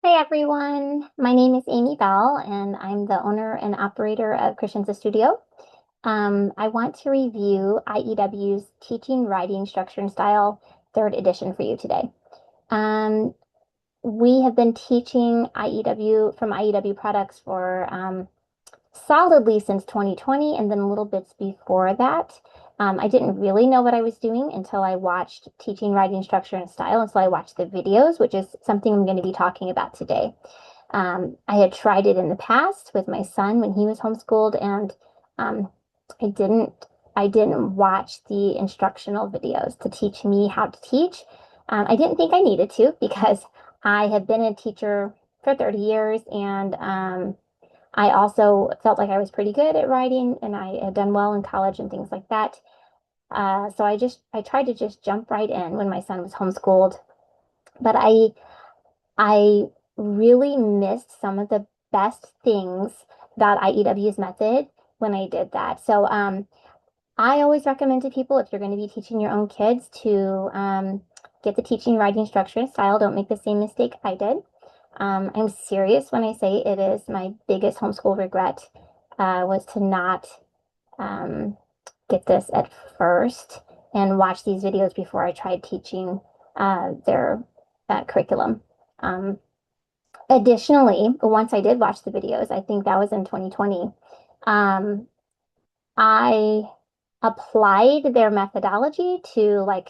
Hi everyone, my name is Amy Bell and I'm the owner and operator of Christian's Studio. I want to review IEW's Teaching, Writing, Structure, and Style third edition for you today. Um, we have been teaching IEW from IEW products for solidly since 2020 and then little bits before that. I didn't really know what I was doing until I watched Teaching, Writing, Structure, and Style. And so I watched the videos, which is something I'm going to be talking about today. I had tried it in the past with my son when he was homeschooled, and um, I didn't I didn't watch the instructional videos to teach me how to teach. I didn't think I needed to because I have been a teacher for 30 years, and I also felt like I was pretty good at writing, and I had done well in college and things like that. So I tried to just jump right in when my son was homeschooled, but I really missed some of the best things about IEW's method when I did that. So I always recommend to people if you're going to be teaching your own kids to get the teaching, writing, structure, and style. Don't make the same mistake I did. I'm serious when I say it is my biggest homeschool regret was to not um, get this at first and watch these videos before I tried teaching their curriculum. Um, Additionally, once I did watch the videos, I think that was in 2020, um, I applied their methodology to like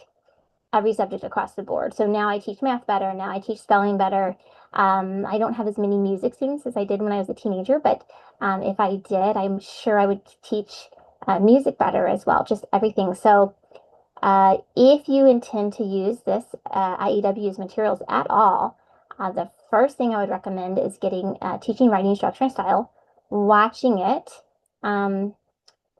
every subject across the board. So now I teach math better. Now I teach spelling better. I don't have as many music students as I did when I was a teenager, but if I did, I'm sure I would teach music better as well, just everything. So if you intend to use this IEW's materials at all, the first thing I would recommend is getting teaching, writing, structure, and style, watching it. Um,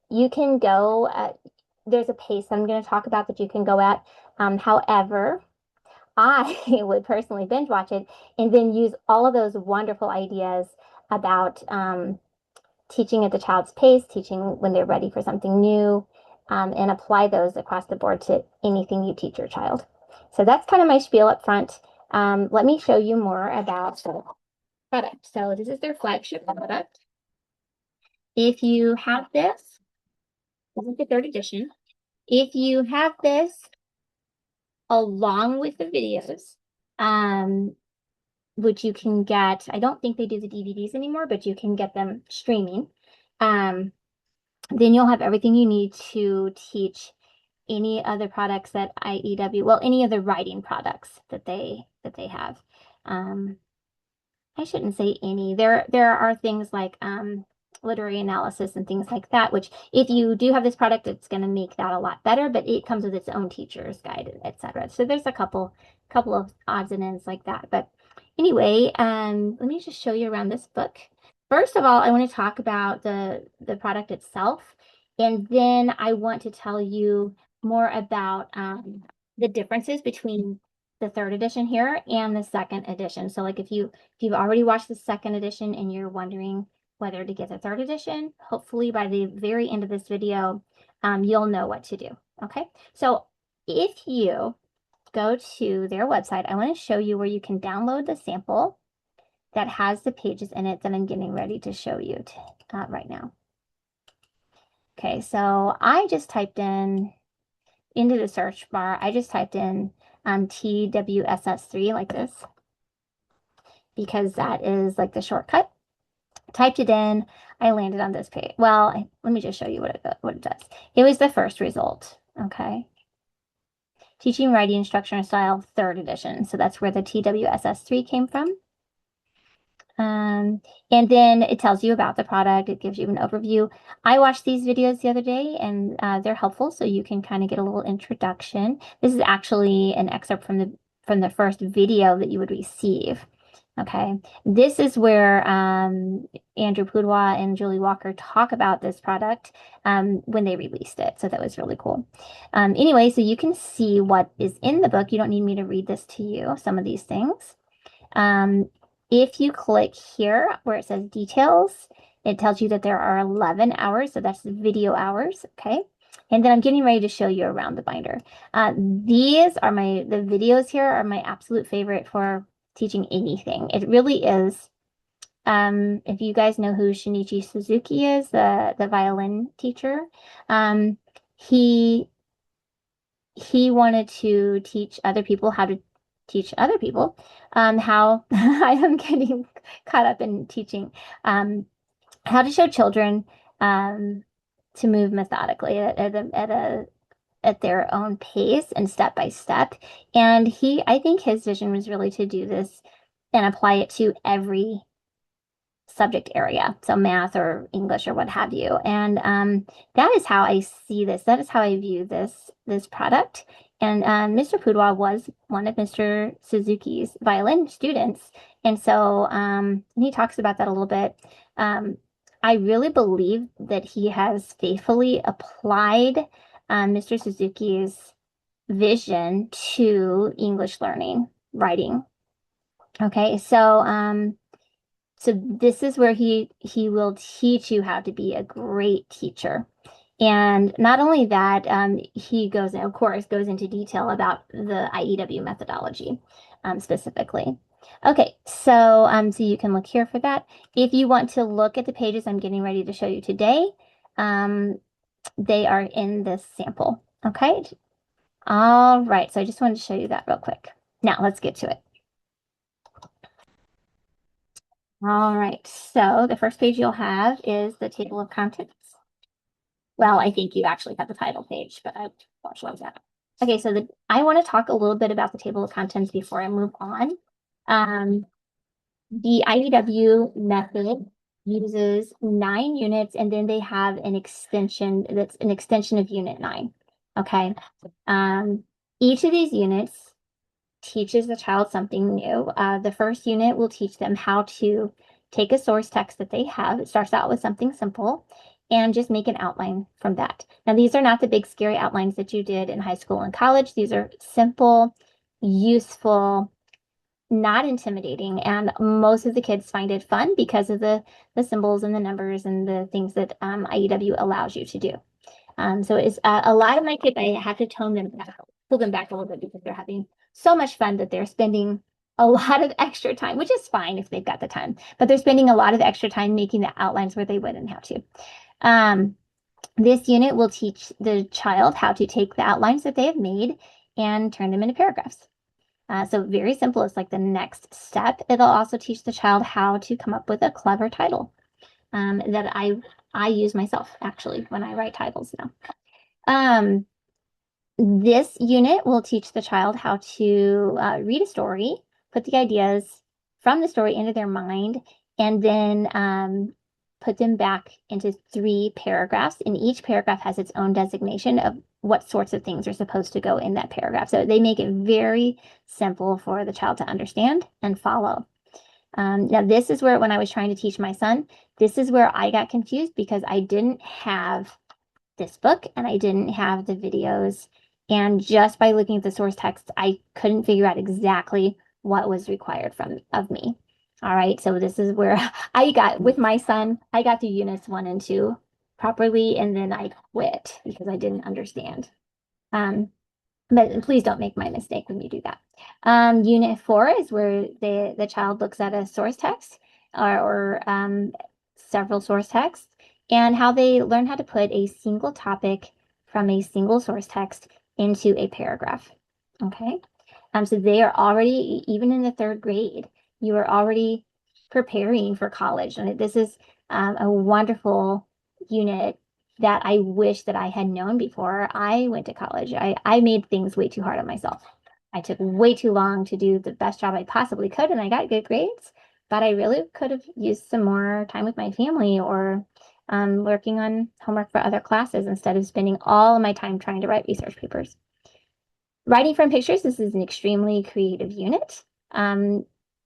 you can go, there's a pace I'm going to talk about that you can go at. However, I would personally binge watch it and then use all of those wonderful ideas about teaching at the child's pace, teaching when they're ready for something new, and apply those across the board to anything you teach your child. So that's kind of my spiel up front. Let me show you more about the product. So this is their flagship product. If you have this is the third edition. If you have this along with the videos, um, which you can get, I don't think they do the DVDs anymore, but you can get them streaming. Um, then you'll have everything you need to teach any other products that IEW, well, any of the writing products that they have. Um, I shouldn't say any. There are things like literary analysis and things like that, which if you do have this product, it's going to make that a lot better, but it comes with its own teacher's guide, etc. So there's a couple of odds and ends like that. But anyway, let me just show you around this book. First of all, I want to talk about the product itself, and then I want to tell you more about the differences between the third edition here and the second edition. So like if you've already watched the second edition and you're wondering whether to get the third edition, hopefully by the very end of this video, you'll know what to do. Okay, so if you go to their website, I want to show you where you can download the sample that has the pages in it that I'm getting ready to show you right now. Okay, so I just typed into the search bar, I just typed in TWSS3 like this because that is like the shortcut. Typed it in, I landed on this page. Well, let me just show you what it does. It was the first result, okay? Teaching, Writing, Structure, and Style, third edition. So that's where the TWSS3 came from. And then it tells you about the product. It gives you an overview. I watched these videos the other day and they're helpful. So you can kind of get a little introduction. This is actually an excerpt from the first video that you would receive. Okay. This is where Andrew Pudewa and Julie Walker talk about this product when they released it. So that was really cool. Anyway, so you can see what is in the book. You don't need me to read this to you, some of these things. If you click here where it says details, it tells you that there are 11 hours. So that's the video hours. Okay. And then I'm getting ready to show you around the binder. The videos here are my absolute favorite for teaching anything. It really is. If you guys know who Shinichi Suzuki is, the violin teacher, um, he he wanted to teach other people how to teach other people how I am getting caught up in teaching how to show children um, to move methodically at their own pace and step by step. And I think his vision was really to do this and apply it to every subject area, so math or English or what have you. And that is how I see this. That is how I view this product. And Mr. Pudwa was one of Mr. Suzuki's violin students, and so he talks about that a little bit. Um, I really believe that he has faithfully applied Mr. Suzuki's vision to English learning, writing. Okay, so this is where he will teach you how to be a great teacher. And not only that, he goes, of course, goes into detail about the IEW methodology specifically. Okay, so you can look here for that. If you want to look at the pages I'm getting ready to show you today, um, they are in this sample. Okay. All right. So I just wanted to show you that real quick. Now let's get to it. All right, so the first page you'll have is the table of contents. Well, I think you actually have the title page, but I won't show that. Okay, so I want to talk a little bit about the table of contents before I move on. The IEW method uses 9 units, and then they have an extension that's an extension of unit 9. Okay, each of these units teaches the child something new. The first unit will teach them how to take a source text that they have. It starts out with something simple and just make an outline from that. Now, these are not the big scary outlines that you did in high school and college. These are simple, useful, not intimidating, and most of the kids find it fun because of the symbols and the numbers and the things that IEW allows you to do. So it's a lot of my kids, I have to tone them back, pull them back a little bit because they're having so much fun that they're spending a lot of extra time, which is fine if they've got the time, but they're spending a lot of extra time making the outlines where they wouldn't have to. This unit will teach the child how to take the outlines that they have made and turn them into paragraphs. So very simple. It's like the next step. It'll also teach the child how to come up with a clever title that I use myself actually when I write titles now. This unit will teach the child how to read a story, put the ideas from the story into their mind, and then put them back into 3 paragraphs. And each paragraph has its own designation of what sorts of things are supposed to go in that paragraph. So they make it very simple for the child to understand and follow. Now, this is where, when I was trying to teach my son, this is where I got confused because I didn't have this book and I didn't have the videos. And just by looking at the source text, I couldn't figure out exactly what was required of me. All right, so this is where with my son, I got through units 1 and 2 properly, and then I quit because I didn't understand. But please don't make my mistake when you do that. Unit 4 is where the child looks at a source text or several source texts and how they learn how to put a single topic from a single source text into a paragraph. Okay. So they are already, even in the 3rd grade, you are already preparing for college. And this is a wonderful unit that I wish that I had known before I went to college. I made things way too hard on myself. I took way too long to do the best job I possibly could, and I got good grades, but I really could have used some more time with my family or working on homework for other classes instead of spending all of my time trying to write research papers. Writing from pictures, this is an extremely creative unit.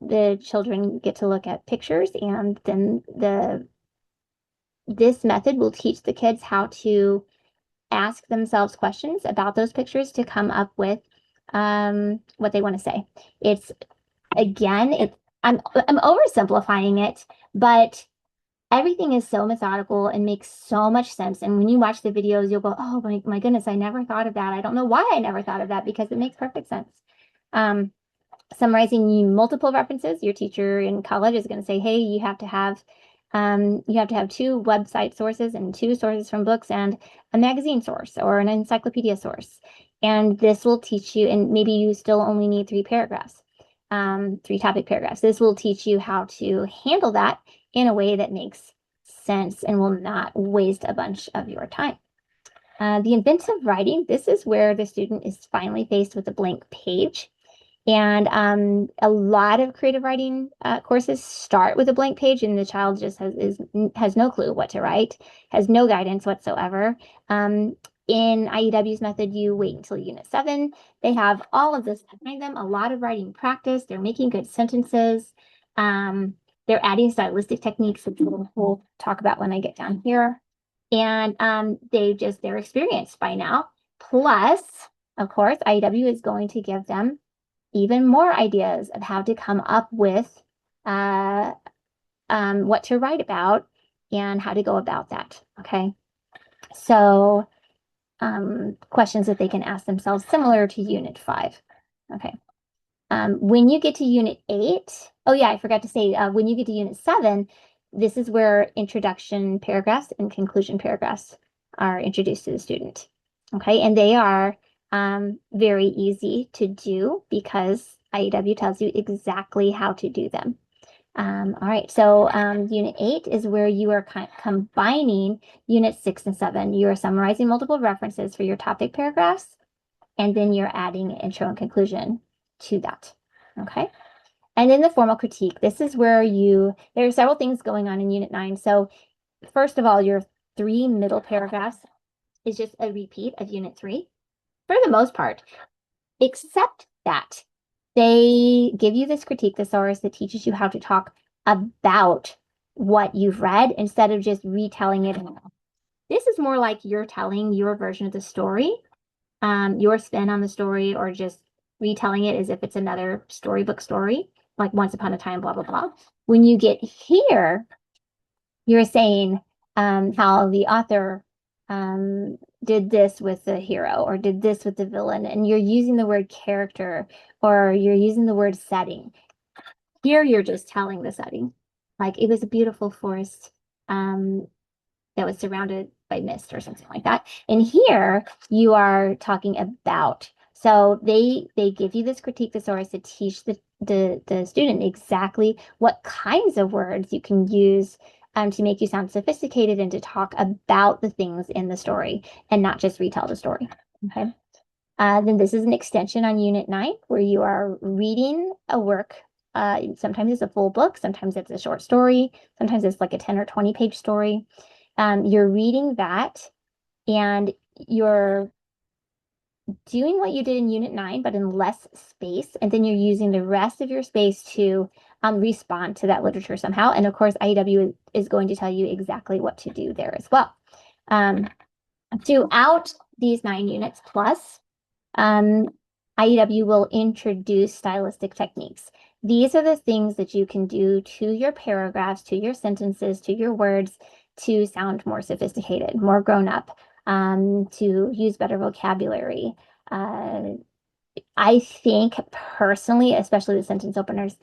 The children get to look at pictures, and then this method will teach the kids how to ask themselves questions about those pictures to come up with what they want to say. It's again, I'm oversimplifying it, but everything is so methodical and makes so much sense. And when you watch the videos, you'll go, oh my goodness, I never thought of that. I don't know why I never thought of that because it makes perfect sense. Summarizing multiple references. Your teacher in college is going to say, hey, you have to have two website sources and two sources from books and a magazine source or an encyclopedia source. And this will teach you, and maybe you still only need three paragraphs, three topic paragraphs. This will teach you how to handle that in a way that makes sense and will not waste a bunch of your time. The inventive writing, this is where the student is finally faced with a blank page. And a lot of creative writing courses start with a blank page, and the child just has no clue what to write, has no guidance whatsoever. In IEW's method, you wait until Unit 7. They have all of this behind them, a lot of writing practice. They're making good sentences. They're adding stylistic techniques, which we'll talk about when I get down here. And they're experienced by now. Plus, of course, IEW is going to give them even more ideas of how to come up with uh, what to write about and how to go about that. Okay. So, questions that they can ask themselves similar to Unit 5. Okay. When you get to Unit 8, oh yeah, I forgot to say, when you get to Unit 7, this is where introduction paragraphs and conclusion paragraphs are introduced to the student. Okay, and they are very easy to do because IEW tells you exactly how to do them. All right, so Unit 8 is where you are combining Unit 6 and 7. You are summarizing multiple references for your topic paragraphs, and then you're adding intro and conclusion to that. Okay. And then the formal critique. This is where there are several things going on in Unit 9. So first of all, your three middle paragraphs is just a repeat of Unit 3 for the most part, except that they give you this critique thesaurus that teaches you how to talk about what you've read instead of just retelling it. This is more like you're telling your version of the story, your spin on the story, or just retelling it as if it's another storybook story, like Once Upon a Time, blah, blah, blah. When you get here, you're saying how the author did this with the hero or did this with the villain, and you're using the word character or you're using the word setting. Here, you're just telling the setting. Like it was a beautiful forest that was surrounded by mist or something like that. And here you are talking about. So they give you this critique thesaurus to teach the student exactly what kinds of words you can use to make you sound sophisticated and to talk about the things in the story and not just retell the story. Okay. Then this is an extension on Unit 9 where you are reading a work. Sometimes it's a full book, sometimes it's a short story, sometimes it's like a 10 or 20 page story. You're reading that and you're doing what you did in Unit 9, but in less space. And then you're using the rest of your space to respond to that literature somehow. And of course, IEW is going to tell you exactly what to do there as well. Throughout these 9 units plus, IEW will introduce stylistic techniques. These are the things that you can do to your paragraphs, to your sentences, to your words to sound more sophisticated, more grown up, to use better vocabulary. I think personally, especially the sentence openers,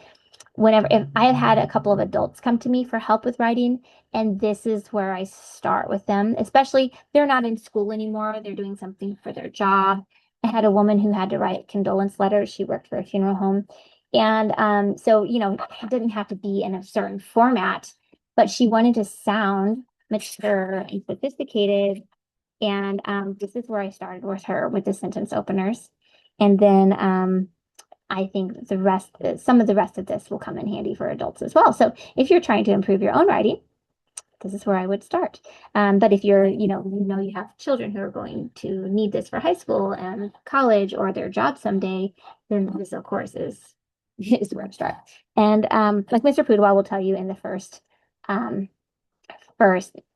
if I've had a couple of adults come to me for help with writing, and this is where I start with them, especially they're not in school anymore, they're doing something for their job. I had a woman who had to write condolence letters. She worked for a funeral home. And so, it didn't have to be in a certain format, but she wanted to sound mature and sophisticated. And this is where I started with her with the sentence openers. And then I think some of the rest of this will come in handy for adults as well. So if you're trying to improve your own writing, this is where I would start. But if you have children who are going to need this for high school and college or their job someday, then this, of course, is where to start. And like Mr. Pudwal will tell you in the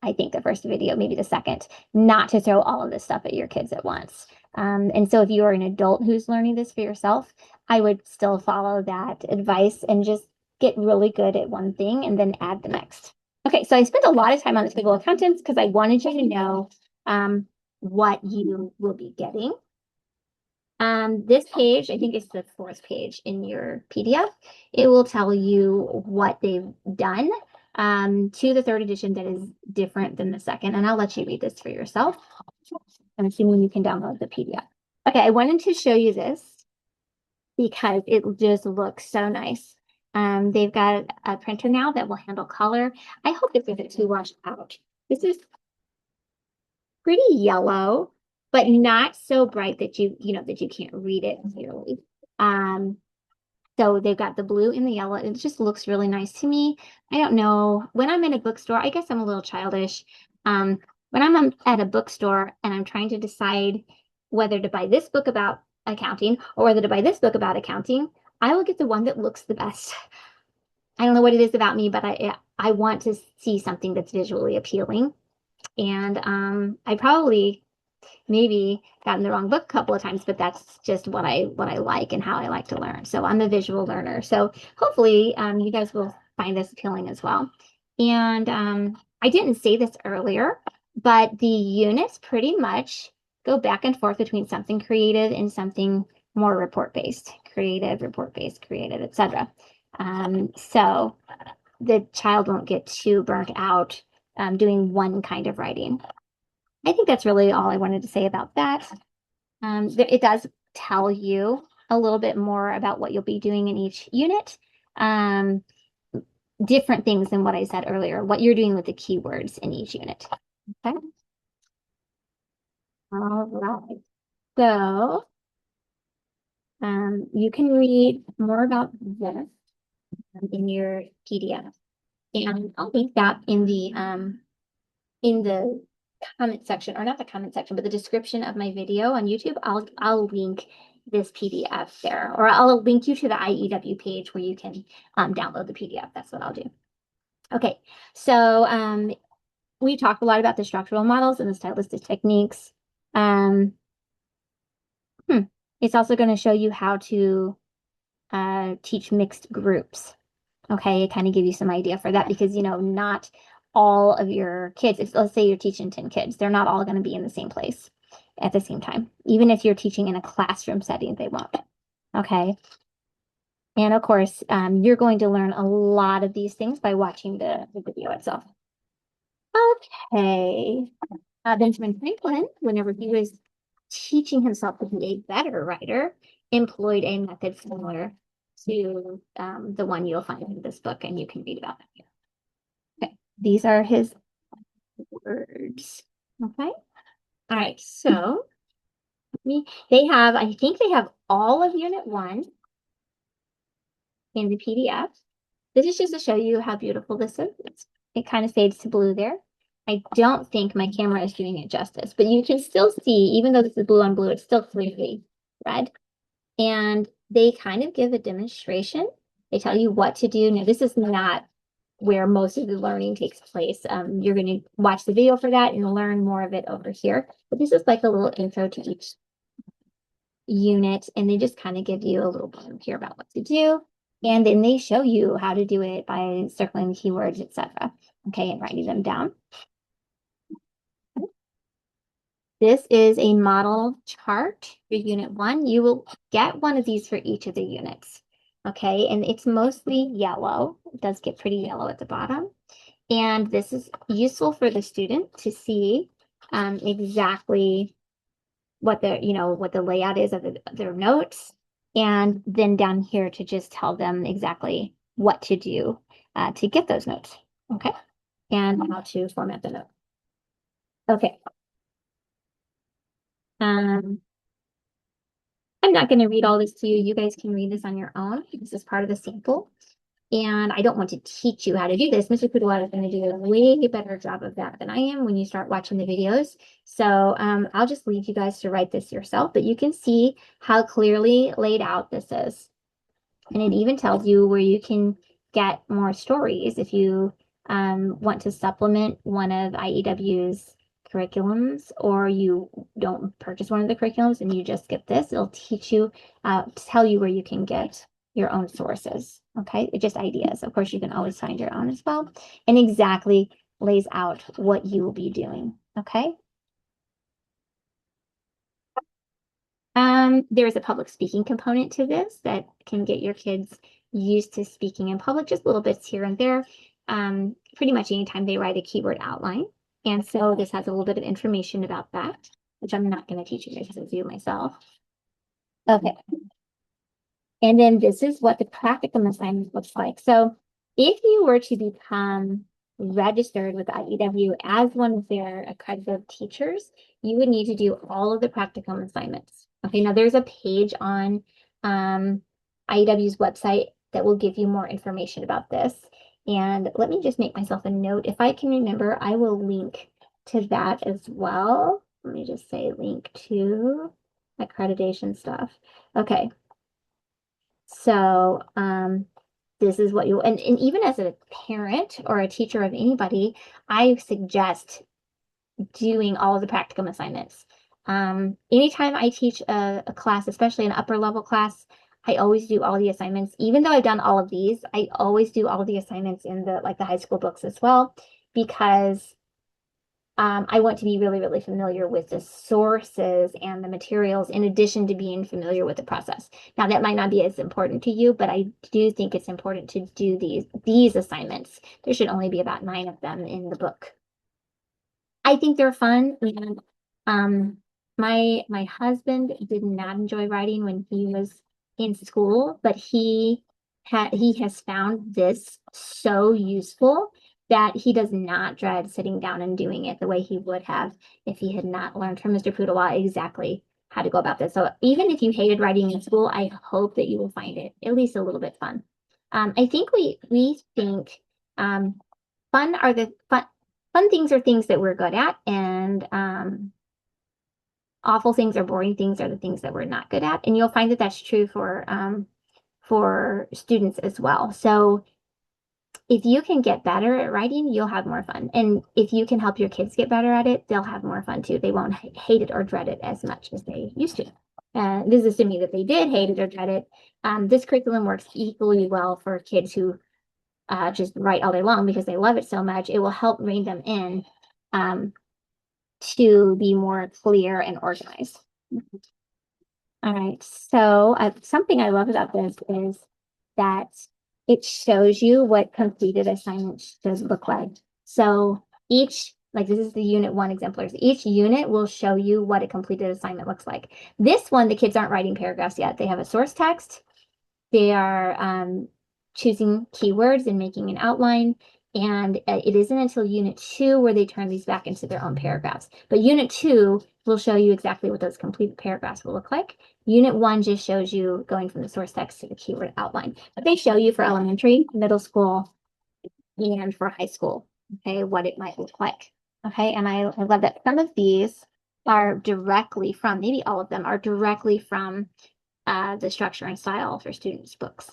I think the first video, maybe the second, not to throw all of this stuff at your kids at once. And so if you are an adult who's learning this for yourself, I would still follow that advice and just get really good at one thing and then add the next. Okay, so I spent a lot of time on this table of contents because I wanted you to know what you will be getting. This page, I think it's the fourth page in your PDF. It will tell you what they've done to the third edition that is different than the second. And I'll let you read this for yourself. I'm assuming you can download the PDF. Okay, I wanted to show you this because it just looks so nice. They've got a printer now that will handle color. I hope it's going to wash out. This is pretty yellow, but not so bright that that you can't read it clearly. Um, so they've got the blue and the yellow. It just looks really nice to me. I don't know. When I'm in a bookstore, I guess I'm a little childish. When I'm at a bookstore and I'm trying to decide whether to buy this book about accounting or whether to buy this book about accounting, I will get the one that looks the best. I don't know what it is about me, but I want to see something that's visually appealing. And I probably maybe gotten the wrong book a couple of times, but that's just what I like and how I like to learn. So I'm a visual learner. So hopefully you guys will find this appealing as well. And I didn't say this earlier, but the units pretty much go back and forth between something creative and something more report-based, creative, report-based, creative, etc. So the child won't get too burnt out doing one kind of writing. I think that's really all I wanted to say about that. It does tell you a little bit more about what you'll be doing in each unit. Different things than what I said earlier, what you're doing with the keywords in each unit. Okay. All right. So you can read more about this in your PDF. And I'll link that in the comment section, or not the comment section, but the description of my video on YouTube. I'll link this PDF there, or I'll link you to the IEW page where you can download the PDF. That's what I'll do. Okay, so we talked a lot about the structural models and the stylistic techniques. It's also going to show you how to teach mixed groups. Okay, kind of give you some idea for that because, not all of your kids, let's say you're teaching 10 kids, they're not all going to be in the same place at the same time. Even if you're teaching in a classroom setting, they won't. Okay. And of course, you're going to learn a lot of these things by watching the video itself. Okay. Benjamin Franklin, whenever he was teaching himself to be a better writer, employed a method similar to the one you'll find in this book, and you can read about it here. Okay, these are his words. Okay. All right, so I think they have all of Unit 1 in the PDF. This is just to show you how beautiful this is. It kind of fades to blue there. I don't think my camera is doing it justice, but you can still see, even though this is blue on blue, it's still clearly red. And they kind of give a demonstration. They tell you what to do. Now, this is not where most of the learning takes place. You're going to watch the video for that and learn more of it over here. But this is like a little intro to each unit, and they just kind of give you a little blurb here about what to do. And then they show you how to do it by circling the keywords, etc. Okay, and writing them down. This is a model chart for Unit 1. You will get one of these for each of the units. Okay, and it's mostly yellow. It does get pretty yellow at the bottom. And this is useful for the student to see exactly what the layout is of their notes. And then down here to just tell them exactly what to do to get those notes. Okay, and how to format the note. Okay. I'm not going to read all this to you. You guys can read this on your own. This is part of the sample. And I don't want to teach you how to do this. Mr. Kudawada is going to do a way better job of that than I am when you start watching the videos. So I'll just leave you guys to write this yourself. But you can see how clearly laid out this is. And it even tells you where you can get more stories if you want to supplement one of IEW's curriculums, or you don't purchase one of the curriculums and you just get this. It'll teach you, tell you where you can get your own sources. Okay, it's just ideas. Of course, you can always find your own as well, and exactly lays out what you will be doing. Okay. There's a public speaking component to this that can get your kids used to speaking in public, just little bits here and there. Pretty much anytime they write a keyword outline. And so this has a little bit of information about that, which I'm not going to teach you guys how to do myself. Okay. And then this is what the practicum assignment looks like. So if you were to become registered with IEW as one of their accredited teachers, you would need to do all of the practicum assignments. Okay, now there's a page on IEW's website that will give you more information about this. And let me just make myself a note. If I can remember, I will link to that as well. Let me just say link to accreditation stuff. Okay. So this is what you and even as a parent or a teacher of anybody, I suggest doing all of the practicum assignments. Anytime I teach a class, especially an upper level class, I always do all the assignments. Even though I've done all of these, I always do all of the assignments in the high school books as well, because I want to be really, really familiar with the sources and the materials in addition to being familiar with the process. Now, that might not be as important to you, but I do think it's important to do these assignments. There should only be about 9 of them in the book. I think they're fun. And my husband did not enjoy writing when he was in school, but he has found this so useful that he does not dread sitting down and doing it the way he would have if he had not learned from Mr. Pudawa exactly how to go about this. So even if you hated writing in school, I hope that you will find it at least a little bit fun. I think we think fun are the fun things are things that we're good at, and awful things or boring things are the things that we're not good at. And you'll find that that's true for students as well. So if you can get better at writing, you'll have more fun. And if you can help your kids get better at it, they'll have more fun too. They won't hate it or dread it as much as they used to. This is assuming that they did hate it or dread it. This curriculum works equally well for kids who just write all day long because they love it so much. It will help rein them in to be more clear and organized. All right. So something I love about this is that it shows you what completed assignments should look like. So like this is the unit 1 exemplars. Each unit will show you what a completed assignment looks like. This one, the kids aren't writing paragraphs yet. They have a source text. They are choosing keywords and making an outline. And it isn't until unit 2 where they turn these back into their own paragraphs. But unit 2 will show you exactly what those completed paragraphs will look like. Unit 1 just shows you going from the source text to the keyword outline. But they show you for elementary, middle school, and for high school, okay, what it might look like. Okay, and I love that some of these are directly from, maybe all of them are directly from the structure and style for students' books.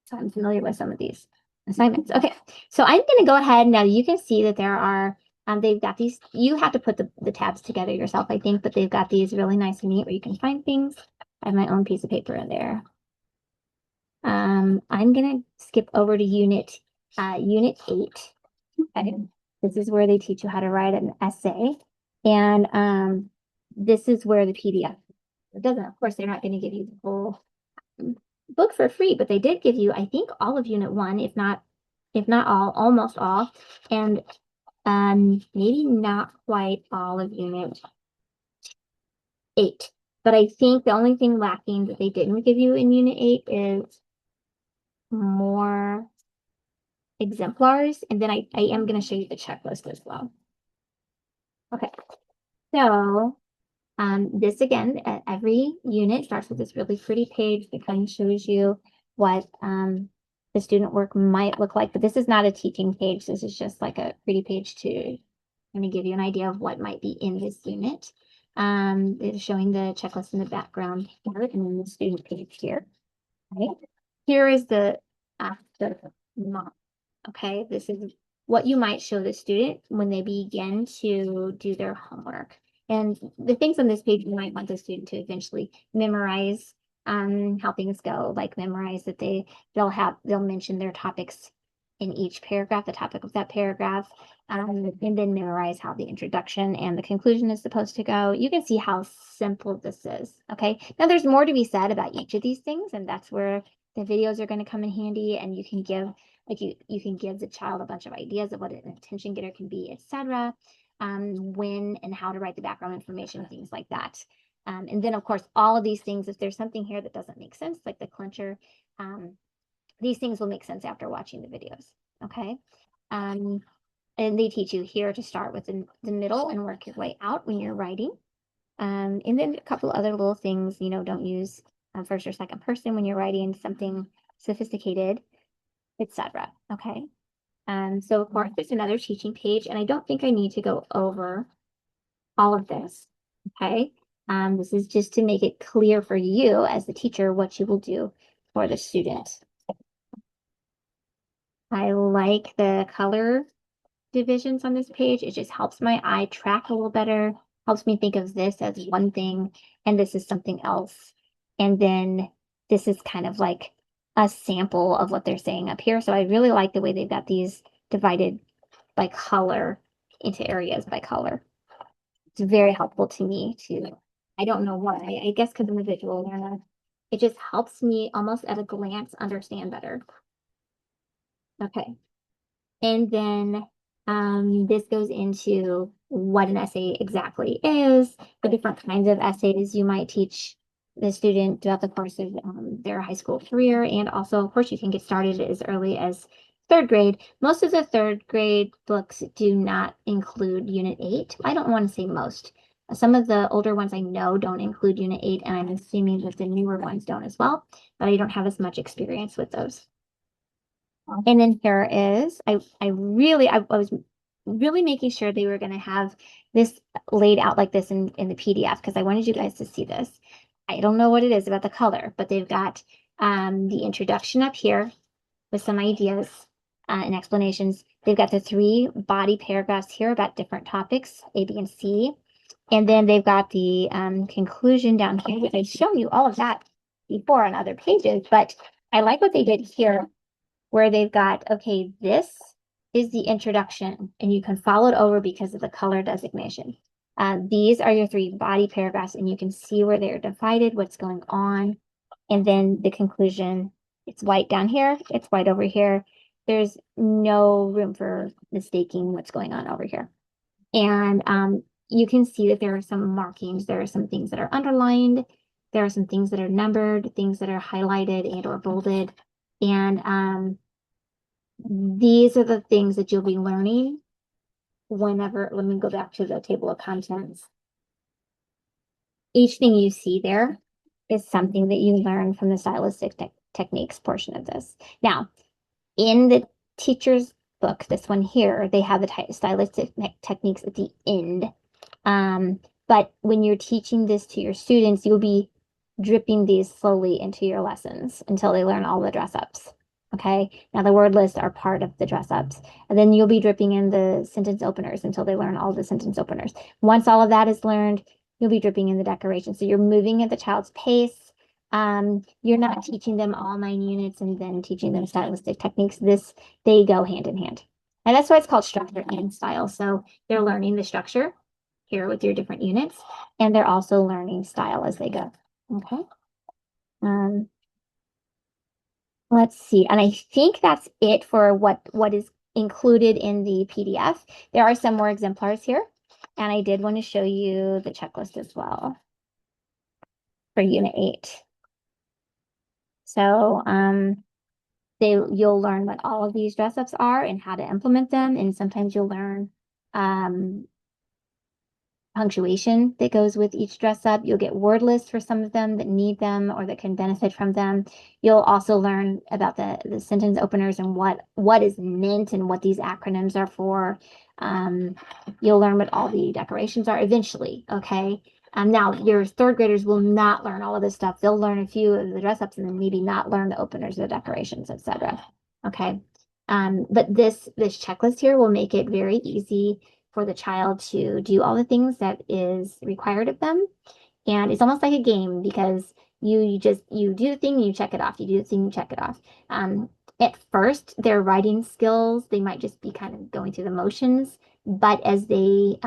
So I'm familiar with some of these assignments. Okay, so I'm going to go ahead now. You can see that there are, they've got these, you have to put the tabs together yourself, I think, but they've got these really nice and neat where you can find things. I have my own piece of paper in there. I'm going to skip over to unit 8. Okay, this is where they teach you how to write an essay. And this is where the PDF, it doesn't, of course, they're not going to give you the whole book for free, but they did give you, I think, all of unit 1, if not all, almost all, and maybe not quite all of unit 8. But I think the only thing lacking that they didn't give you in unit 8 is more exemplars. And then I am going to show you the checklist as well. Okay, so this again, every unit starts with this really pretty page that kind of shows you what the student work might look like. But this is not a teaching page. This is just like a pretty page to kind of give you an idea of what might be in this unit. It's showing the checklist in the background here, and then the student page here. Right? Here is the after month. Okay, this is what you might show the student when they begin to do their homework. And the things on this page you might want the student to eventually memorize how things go, like memorize that they'll mention their topics in each paragraph, the topic of that paragraph, and then memorize how the introduction and the conclusion is supposed to go. You can see how simple this is. Okay. Now there's more to be said about each of these things, and that's where the videos are going to come in handy, and you can give you can give the child a bunch of ideas of what an attention getter can be, etc. When and how to write the background information, things like that. And then of course, all of these things, if there's something here that doesn't make sense, like the clincher, these things will make sense after watching the videos. Okay. Um, and they teach you here to start with the middle and work your way out when you're writing. And then a couple other little things, don't use first or second person when you're writing something sophisticated, etc. Okay. So of course, there's another teaching page, and I don't think I need to go over all of this. Okay. This is just to make it clear for you as the teacher what you will do for the student. I like the color divisions on this page. It just helps my eye track a little better, helps me think of this as one thing and this is something else. And then this is kind of like a sample of what they're saying up here. So I really like the way they've got these divided by color into areas by color. It's very helpful to me too. I don't know why. I guess because I'm a visual learner. It just helps me almost at a glance understand better. Okay. And then this goes into what an essay exactly is, the different kinds of essays you might teach the student throughout the course of their high school career. And also, of course, you can get started as early as third grade. Most of the third grade books do not include Unit 8. I don't want to say most. Some of the older ones I know don't include Unit 8, and I'm assuming that the newer ones don't as well, but I don't have as much experience with those. And then here is, I was really making sure they were going to have this laid out like this in the PDF because I wanted you guys to see this. I don't know what it is about the color, but they've got the introduction up here with some ideas and explanations. They've got the 3 body paragraphs here about different topics, A, B, and C. And then they've got the conclusion down here, which I've shown you all of that before on other pages, but I like what they did here where they've got, okay, this is the introduction, and you can follow it over because of the color designation. These are your 3 body paragraphs, and you can see where they're divided, what's going on. And then the conclusion, it's white down here, it's white over here. There's no room for mistaking what's going on over here. And you can see that there are some markings. There are some things that are underlined. There are some things that are numbered, things that are highlighted and or bolded. And these are the things that you'll be learning whenever, let me go back to the table of contents. Each thing you see there is something that you learn from the stylistic techniques portion of this. Now, in the teacher's book, this one here, they have the stylistic techniques at the end. But when you're teaching this to your students, you'll be dripping these slowly into your lessons until they learn all the dress ups. Okay. Now the word lists are part of the dress ups, and then you'll be dripping in the sentence openers until they learn all the sentence openers. Once all of that is learned, you'll be dripping in the decorations. So you're moving at the child's pace. You're not teaching them all 9 units and then teaching them stylistic techniques. They go hand in hand. And that's why it's called structure and style. So they're learning the structure here with your different units, and they're also learning style as they go. Okay. Let's see. And I think that's it for what is included in the PDF. There are some more exemplars here, and I did want to show you the checklist as well for Unit 8. So you'll learn what all of these dress ups are and how to implement them, and sometimes you'll learn punctuation that goes with each dress up. You'll get word lists for some of them that need them or that can benefit from them. You'll also learn about the sentence openers and what is meant and what these acronyms are for. You'll learn what all the decorations are eventually, okay? Now, your third graders will not learn all of this stuff. They'll learn a few of the dress ups and then maybe not learn the openers, the decorations, etc. Okay. But this checklist here will make it very easy for the child to do all the things that is required of them. And it's almost like a game because you do the thing, you check it off. You do the thing, you check it off. At first, their writing skills, they might just be kind of going through the motions, but as they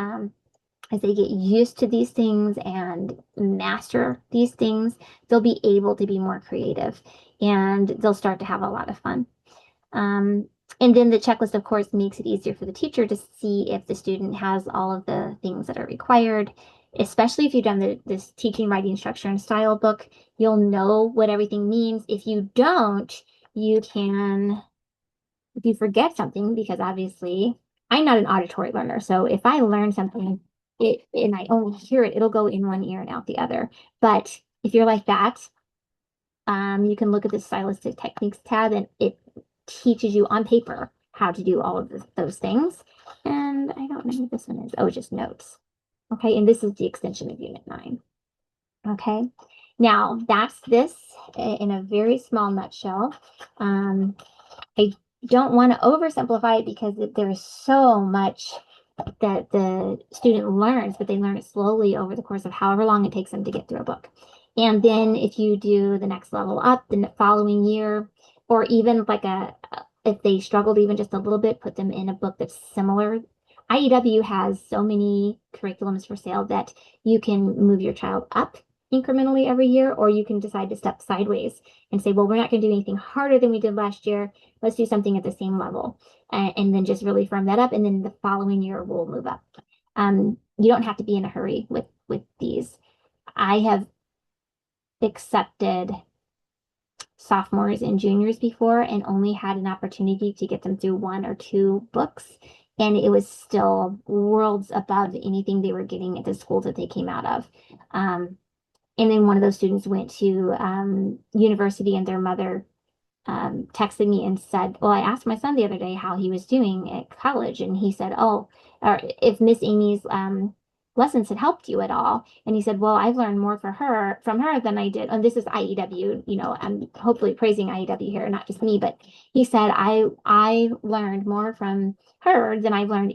get used to these things and master these things, they'll be able to be more creative and they'll start to have a lot of fun. Um, and then the checklist, of course, makes it easier for the teacher to see if the student has all of the things that are required, especially if you've done this teaching, writing, structure, and style book. You'll know what everything means. If you don't, you can, if you forget something, because obviously I'm not an auditory learner. So if I learn something and I only hear it, it'll go in one ear and out the other. But if you're like that, you can look at the stylistic techniques tab and it teaches you on paper how to do all of those things. And I don't know what this one is. Oh, just notes. Okay, and this is the extension of Unit 9. Okay, now that's this in a very small nutshell. I don't want to oversimplify it because there's so much that the student learns, but they learn it slowly over the course of however long it takes them to get through a book. And then if you do the next level up the following year, or even like if they struggled even just a little bit, put them in a book that's similar. IEW has so many curriculums for sale that you can move your child up incrementally every year, or you can decide to step sideways and say, well, we're not going to do anything harder than we did last year. Let's do something at the same level. And then just really firm that up. And then the following year we'll move up. You don't have to be in a hurry with these. I have accepted sophomores and juniors before and only had an opportunity to get them through one or two books. And it was still worlds above anything they were getting at the schools that they came out of. And then one of those students went to university and their mother texted me and said, well, I asked my son the other day how he was doing at college. And he said, oh, or if Miss Amy's lessons had helped you at all. And he said, well, I've learned more from her than I did. And this is IEW, I'm hopefully praising IEW here, not just me, but he said, I learned more from her than I've learned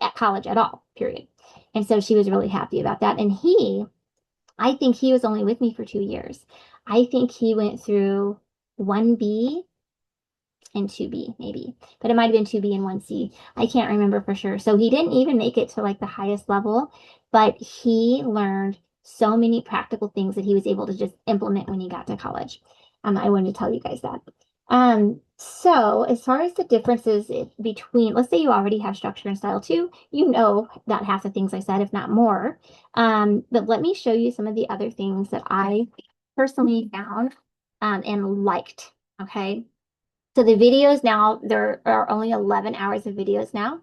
at college at all, period. And so she was really happy about that. And I think he was only with me for 2 years. I think he went through 1B and 2B, maybe, but it might have been 2B and 1C. I can't remember for sure. So he didn't even make it to like the highest level, but he learned so many practical things that he was able to just implement when he got to college. I wanted to tell you guys that. So as far as the differences between, let's say you already have structure and style too, you know that half the things I said, if not more. But let me show you some of the other things that I personally found and liked. Okay. So the videos now, there are only 11 hours of videos now.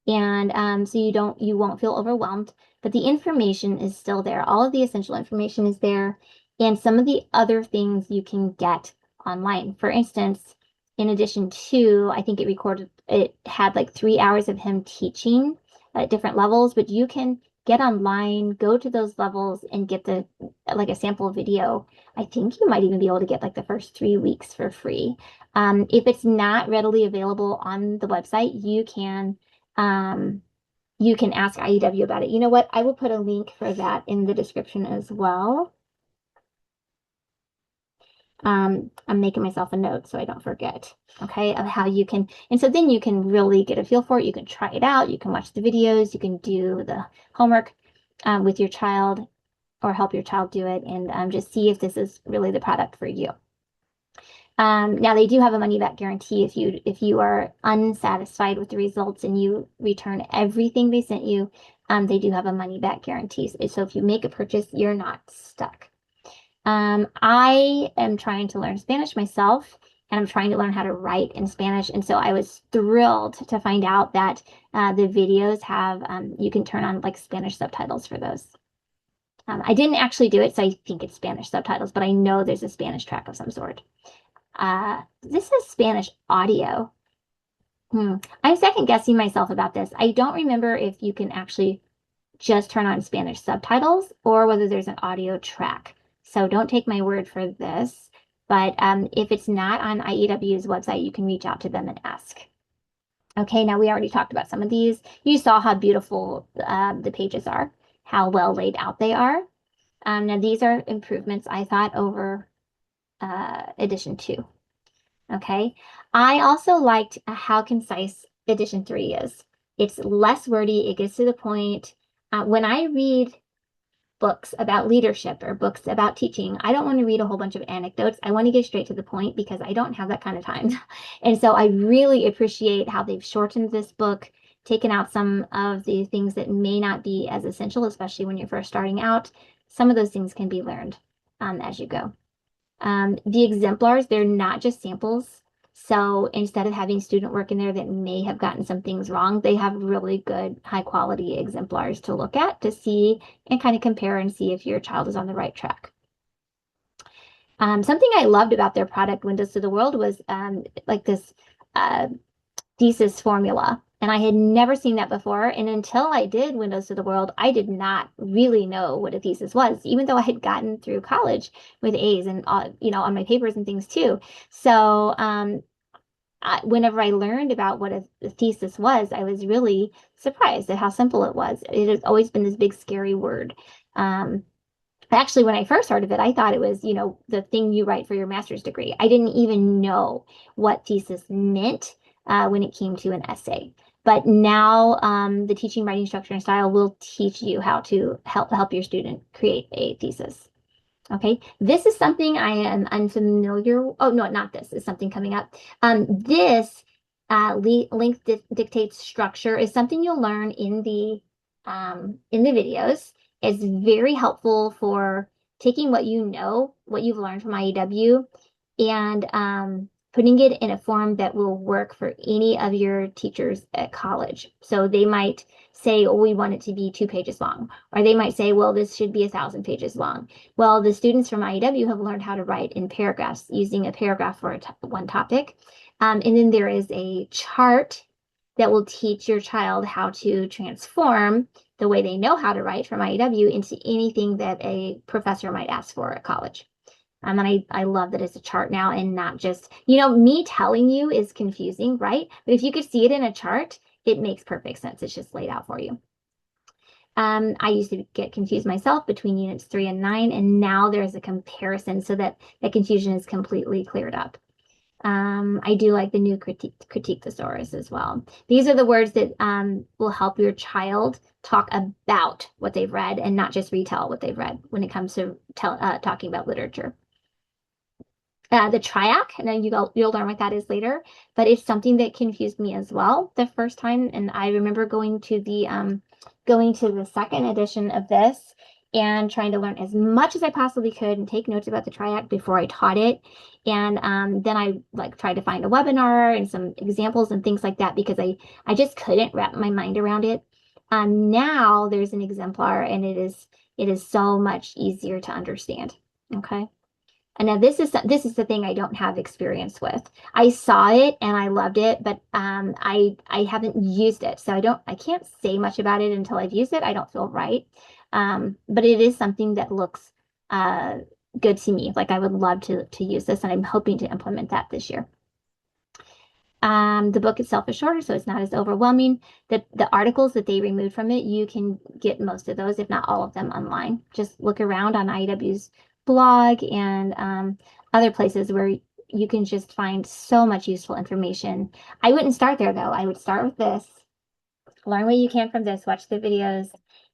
And so you won't feel overwhelmed, but the information is still there. All of the essential information is there. And some of the other things you can get online. For instance, in addition to, I think it had like 3 hours of him teaching at different levels, but you can get online, go to those levels and get like a sample video. I think you might even be able to get like the first 3 weeks for free. If it's not readily available on the website, you can ask IEW about it. You know what? I will put a link for that in the description as well. I'm making myself a note so I don't forget, okay, of how you can, and so then you can really get a feel for it. You can try it out. You can watch the videos. You can do the homework with your child or help your child do it and just see if this is really the product for you. Now they do have a money back guarantee if you are unsatisfied with the results and you return everything they sent you, they do have a money back guarantee. So if you make a purchase, you're not stuck. I am trying to learn Spanish myself, and I'm trying to learn how to write in Spanish. And so I was thrilled to find out that the videos have you can turn on like Spanish subtitles for those. I didn't actually do it, so I think it's Spanish subtitles, but I know there's a Spanish track of some sort. This is Spanish audio. I'm second guessing myself about this. I don't remember if you can actually just turn on Spanish subtitles or whether there's an audio track. So don't take my word for this. But if it's not on IEW's website, you can reach out to them and ask. Okay, now we already talked about some of these. You saw how beautiful the pages are, how well laid out they are. Now these are improvements I thought over edition 2. Okay. I also liked how concise edition 3 is. It's less wordy, it gets to the point. When I read books about leadership or books about teaching, I don't want to read a whole bunch of anecdotes. I want to get straight to the point because I don't have that kind of time. And so I really appreciate how they've shortened this book, taken out some of the things that may not be as essential, especially when you're first starting out. Some of those things can be learned as you go. The exemplars, they're not just samples. So instead of having student work in there that may have gotten some things wrong, they have really good high quality exemplars to look at to see and kind of compare and see if your child is on the right track. Something I loved about their product, Windows to the World, was like this uh, thesis formula. And I had never seen that before. And until I did Windows to the World, I did not really know what a thesis was, even though I had gotten through college with A's and, on my papers and things too. So, whenever I learned about what a thesis was, I was really surprised at how simple it was. It has always been this big, scary word. Um, Actually, when I first heard of it, I thought it was, the thing you write for your master's degree. I didn't even know what thesis meant when it came to an essay. But now the teaching, writing, structure, and style will teach you how to help your student create a thesis. Okay, this is something I am unfamiliar. Oh, no, not this. Is something coming up. This length dictates structure is something you'll learn in the videos. It's very helpful for taking what you know, what you've learned from IEW, and putting it in a form that will work for any of your teachers at college. So they might say, oh, we want it to be 2 pages long, or they might say, well, this should be 1,000 pages long. Well, the students from IEW have learned how to write in paragraphs using a paragraph for one topic. And then there is a chart that will teach your child how to transform the way they know how to write from IEW into anything that a professor might ask for at college. And I love that it's a chart now and not just, me telling you is confusing, right? But if you could see it in a chart, it makes perfect sense. It's just laid out for you. I used to get confused myself between units 3 and 9, and now there's a comparison so that that confusion is completely cleared up. I do like the new critique thesaurus as well. These are the words that will help your child talk about what they've read and not just retell what they've read when it comes to talking about literature. The triac, and then you'll learn what that is later, but it's something that confused me as well the first time. And I remember going to the second edition of this and trying to learn as much as I possibly could and take notes about the triac before I taught it. And then I tried to find a webinar and some examples and things like that because I just couldn't wrap my mind around it. Now there's an exemplar and it is so much easier to understand. Okay. And now this is the thing I don't have experience with. I saw it and I loved it, but I haven't used it, so I can't say much about it until I've used it. I don't feel right, but it is something that looks good to me. Like I would love to use this, and I'm hoping to implement that this year. The book itself is shorter, so it's not as overwhelming. The articles that they removed from it, you can get most of those, if not all of them, online. Just look around on IEW's blog and other places where you can just find so much useful information. I wouldn't start there though. I would start with this, learn what you can from this, watch the videos,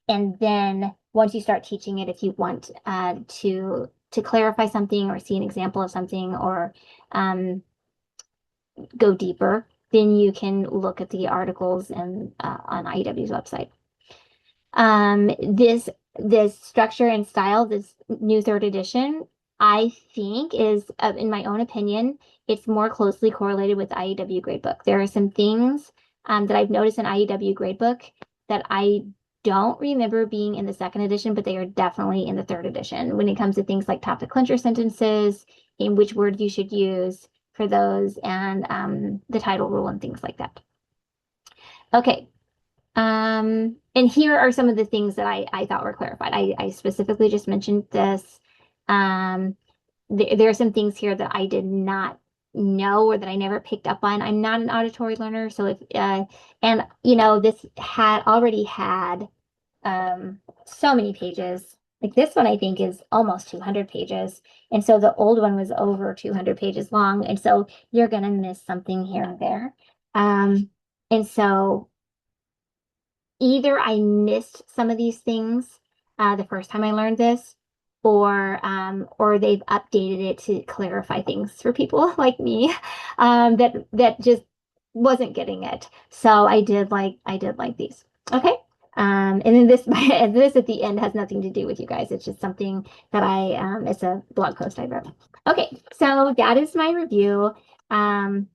and then once you start teaching it, if you want to clarify something or see an example of something or go deeper, then you can look at the articles and on IEW's website. This structure and style, this new third edition, I think is, in my own opinion, it's more closely correlated with the IEW gradebook. There are some things that I've noticed in IEW gradebook that I don't remember being in the second edition, but they are definitely in the third edition when it comes to things like topic clincher sentences, in which word you should use for those, and the title rule and things like that. Okay. And here are some of the things that I thought were clarified. I specifically just mentioned this. There are some things here that I did not know or that I never picked up on. I'm not an auditory learner, so if this had already had so many pages. Like this one, I think, is almost 200 pages. And so the old one was over 200 pages long. And so you're going to miss something here and there. And so either I missed some of these things the first time I learned this, or they've updated it to clarify things for people like me that just wasn't getting it. So I did like these. Okay. And then this this at the end has nothing to do with you guys. It's just something that it's a blog post I wrote. Okay, so that is my review. Um,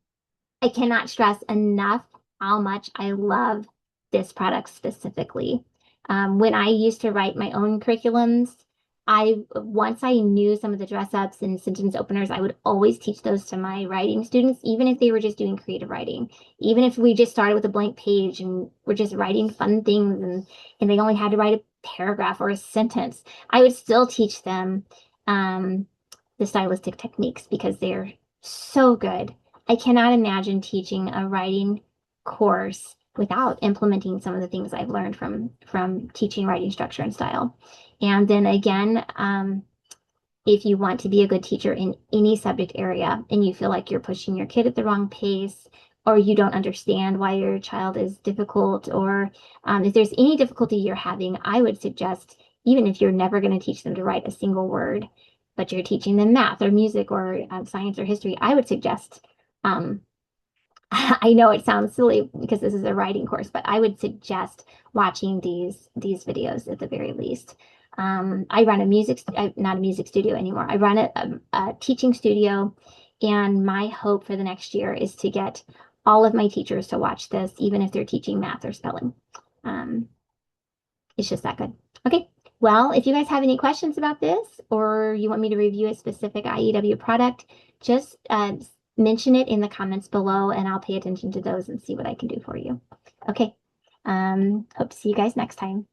I cannot stress enough how much I love this product specifically. When I used to write my own curriculums, once I knew some of the dress ups and sentence openers, I would always teach those to my writing students, even if they were just doing creative writing, even if we just started with a blank page and we're just writing fun things and they only had to write a paragraph or a sentence. I would still teach them um, the stylistic techniques because they're so good. I cannot imagine teaching a writing course without implementing some of the things I've learned from teaching writing structure and style. And then again, if you want to be a good teacher in any subject area and you feel like you're pushing your kid at the wrong pace, or you don't understand why your child is difficult, or if there's any difficulty you're having, I would suggest, even if you're never going to teach them to write a single word, but you're teaching them math or music or science or history, I would suggest um, I know it sounds silly because this is a writing course, but I would suggest watching these videos at the very least. I run a not a music studio anymore. I run a teaching studio, and my hope for the next year is to get all of my teachers to watch this, even if they're teaching math or spelling. Um, it's just that good. Okay. Well, if you guys have any questions about this or you want me to review a specific IEW product, just mention it in the comments below and I'll pay attention to those and see what I can do for you. Okay. Hope to see you guys next time.